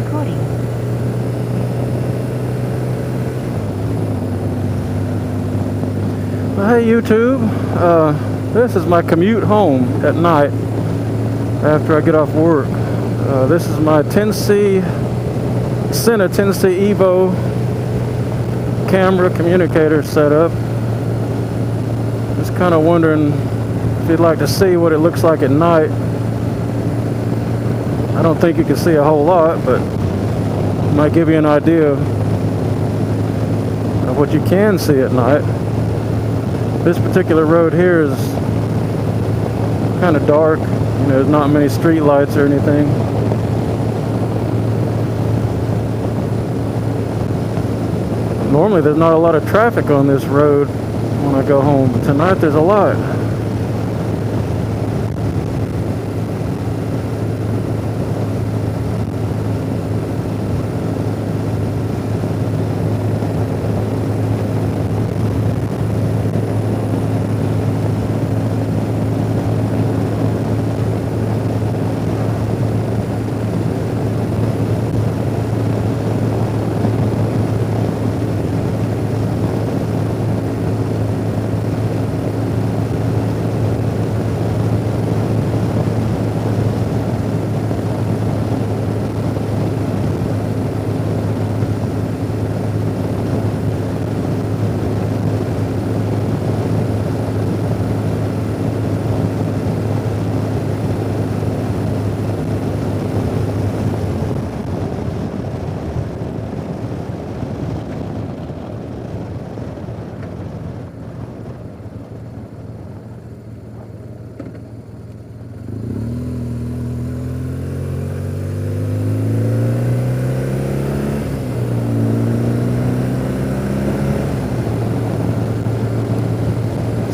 recording. Well, hey YouTube, this is my commute home at night after I get off work. This is my Sena 10C EVO camera communicator setup. Just kind of wondering if you'd like to see what it looks like at night. I don't think you can see a whole lot, but it might give you an idea of what you can see at night. This particular road here is kind of dark. You know, there's not many street lights or anything. Normally there's not a lot of traffic on this road when I go home, but tonight there's a lot.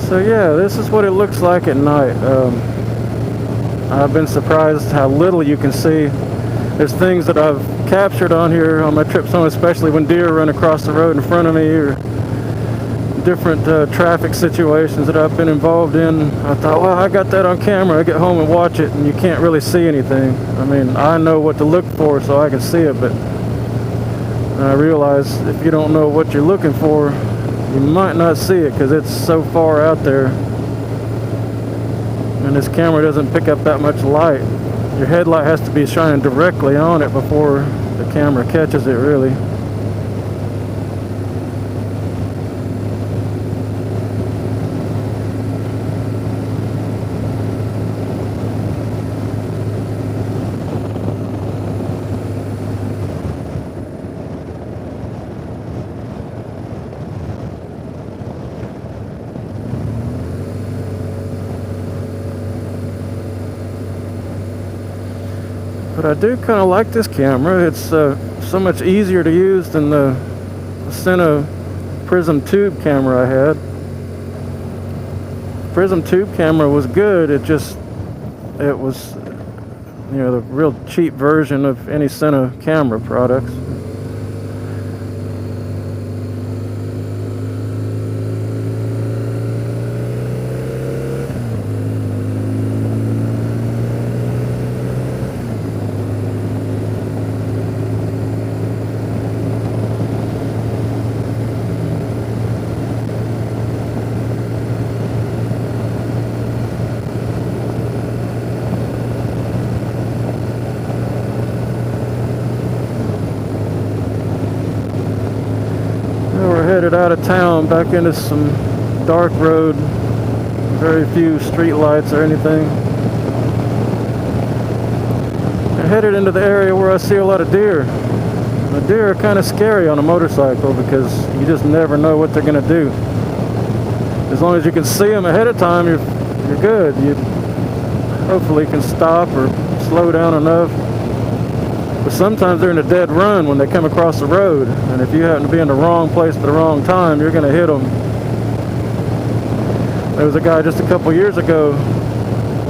So yeah, this is what it looks like at night. I've been surprised how little you can see. There's things that I've captured on here on my trips home, especially when deer run across the road in front of me, or different traffic situations that I've been involved in. I thought, well, I got that on camera. I get home and watch it, and you can't really see anything. I mean, I know what to look for, so I can see it, but I realize if you don't know what you're looking for, you might not see it because it's so far out there, and this camera doesn't pick up that much light. Your headlight has to be shining directly on it before the camera catches it, really. But I do kind of like this camera. It's so much easier to use than the Sena Prism tube camera I had. Prism tube camera was good. It was, you know, the real cheap version of any Sena camera products. Headed out of town back into some dark road, very few street lights or anything. I headed into the area where I see a lot of deer. The deer are kind of scary on a motorcycle because you just never know what they're going to do. As long as you can see them ahead of time, you're good. You hopefully can stop or slow down enough. But sometimes they're in a dead run when they come across the road, and if you happen to be in the wrong place at the wrong time, you're going to hit them. There was a guy just a couple years ago.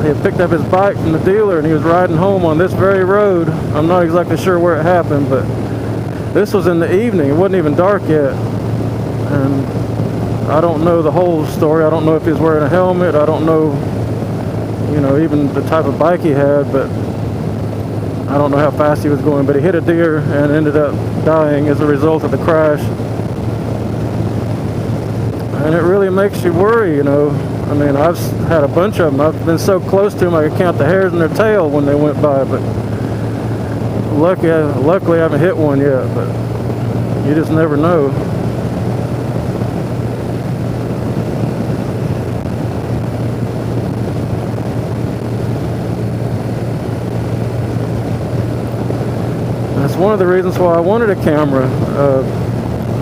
He had picked up his bike from the dealer, and he was riding home on this very road. I'm not exactly sure where it happened, but this was in the evening. It wasn't even dark yet, and I don't know the whole story. I don't know if he was wearing a helmet. I don't know, you know, even the type of bike he had, but I don't know how fast he was going, but he hit a deer and ended up dying as a result of the crash. And it really makes you worry, you know. I mean, I've had a bunch of them. I've been so close to them I could count the hairs in their tail when they went by, but luckily I haven't hit one yet, but you just never know. That's one of the reasons why I wanted a camera,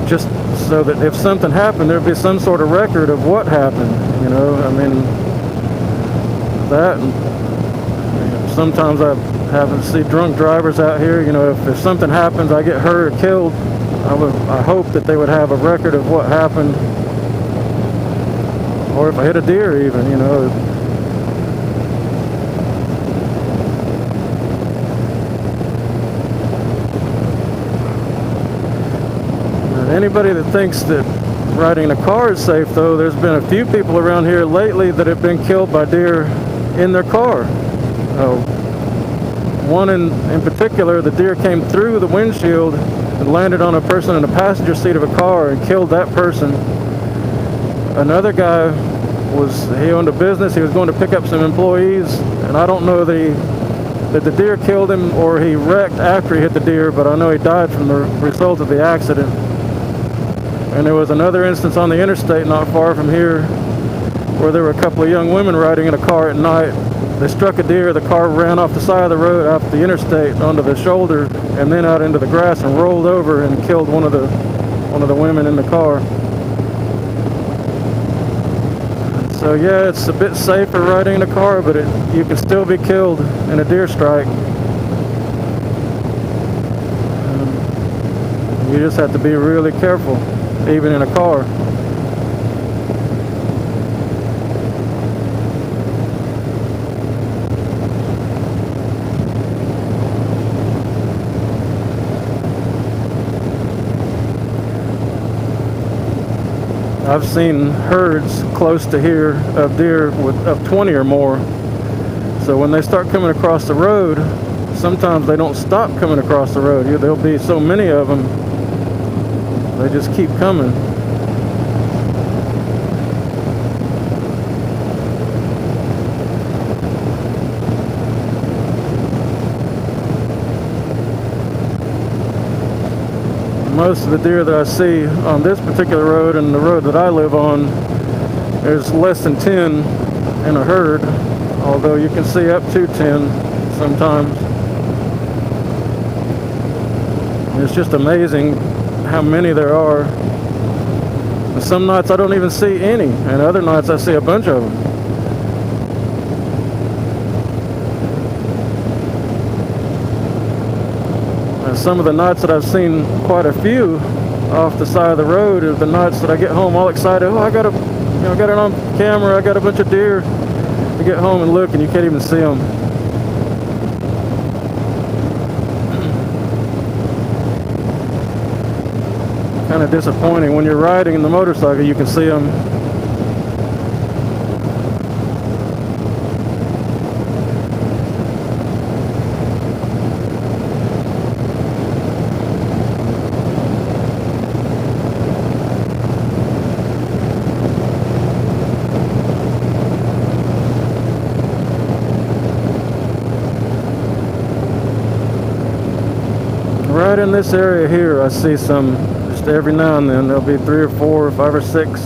just so that if something happened, there'd be some sort of record of what happened, you know. I mean, that, and sometimes I happen to see drunk drivers out here, you know. If something happens, I get hurt or killed, I hope that they would have a record of what happened, or if I hit a deer even, you know. Anybody that thinks that riding in a car is safe, though, there's been a few people around here lately that have been killed by deer in their car. One in particular, the deer came through the windshield and landed on a person in the passenger seat of a car and killed that person. Another guy he owned a business. He was going to pick up some employees, and I don't know that the deer killed him or he wrecked after he hit the deer, but I know he died from the result of the accident. And there was another instance on the interstate not far from here where there were a couple of young women riding in a car at night. They struck a deer. The car ran off the side of the road, off the interstate, onto the shoulder, and then out into the grass and rolled over and killed one of the women in the car. So yeah, it's a bit safer riding in a car, but you can still be killed in a deer strike. You just have to be really careful, even in a car. I've seen herds close to here of deer of 20 or more. So when they start coming across the road, sometimes they don't stop coming across the road. There'll be so many of them, they just keep coming. Most of the deer that I see on this particular road and the road that I live on, there's less than 10 in a herd, although you can see up to 10 sometimes. It's just amazing how many there are. And some nights I don't even see any, and other nights I see a bunch of them. Some of the nights that I've seen quite a few off the side of the road are the nights that I get home all excited. Oh, I got it on camera. I got a bunch of deer. You get home and look, and you can't even see them. Kind of disappointing. When you're riding in the motorcycle, you can see them. Right in this area here, I see some, just every now and then, there'll be 3 or 4 or 5 or 6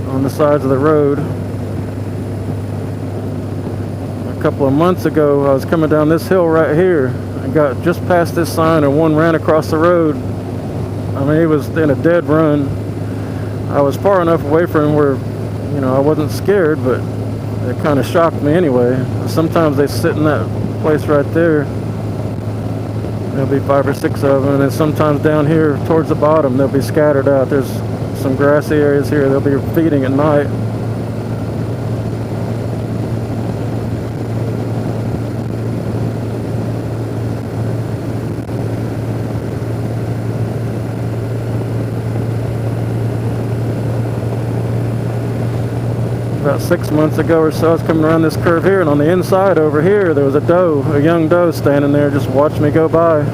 on the sides of the road. A couple of months ago, I was coming down this hill right here. I got just past this sign and one ran across the road. I mean, he was in a dead run. I was far enough away from him where, you know, I wasn't scared, but it kind of shocked me anyway. Sometimes they sit in that place right there. There'll be 5 or 6 of them, and then sometimes down here towards the bottom they'll be scattered out. There's some grassy areas here. They'll be feeding at night. about 6 months ago or so. I was coming around this curve here, and on the inside over here there was a doe, a young doe, standing there just watching me go by.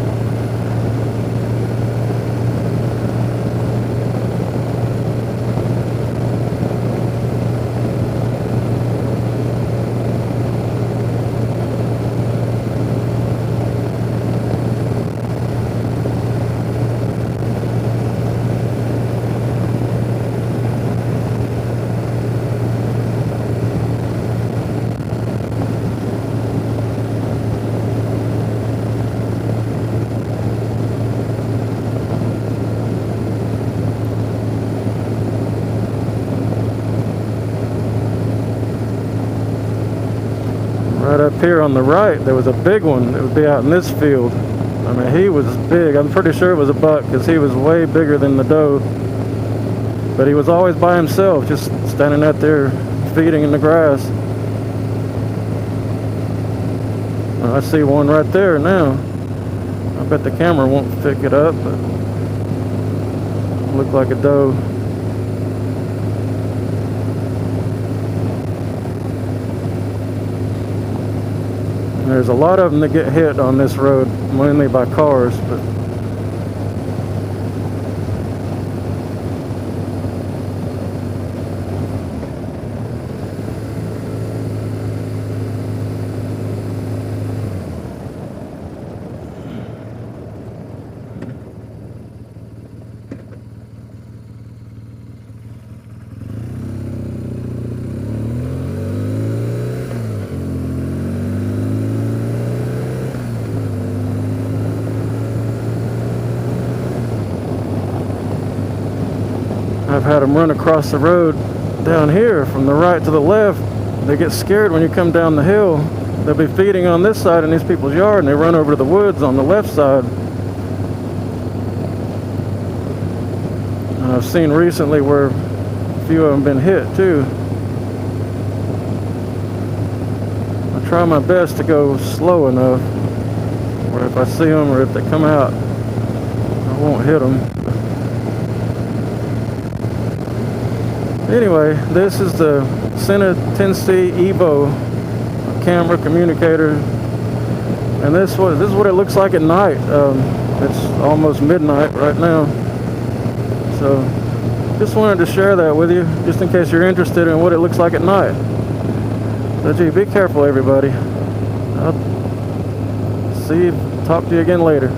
Right up here on the right, there was a big one that would be out in this field. I mean, he was big. I'm pretty sure it was a buck because he was way bigger than the doe. But he was always by himself, just standing out there feeding in the grass. I see one right there now. I bet the camera won't pick it up, but it looked like a doe. There's a lot of them that get hit on this road, mainly by cars, but I've had them run across the road down here from the right to the left. They get scared when you come down the hill. They'll be feeding on this side in these people's yard, and they run over to the woods on the left side. And I've seen recently where a few of them have been hit too. I try my best to go slow enough where if I see them or if they come out, I won't hit them. Anyway, this is the Sena 10C EVO camera communicator, and this is what it looks like at night. It's almost midnight right now, so just wanted to share that with you, just in case you're interested in what it looks like at night. So gee, be careful everybody. I'll talk to you again later.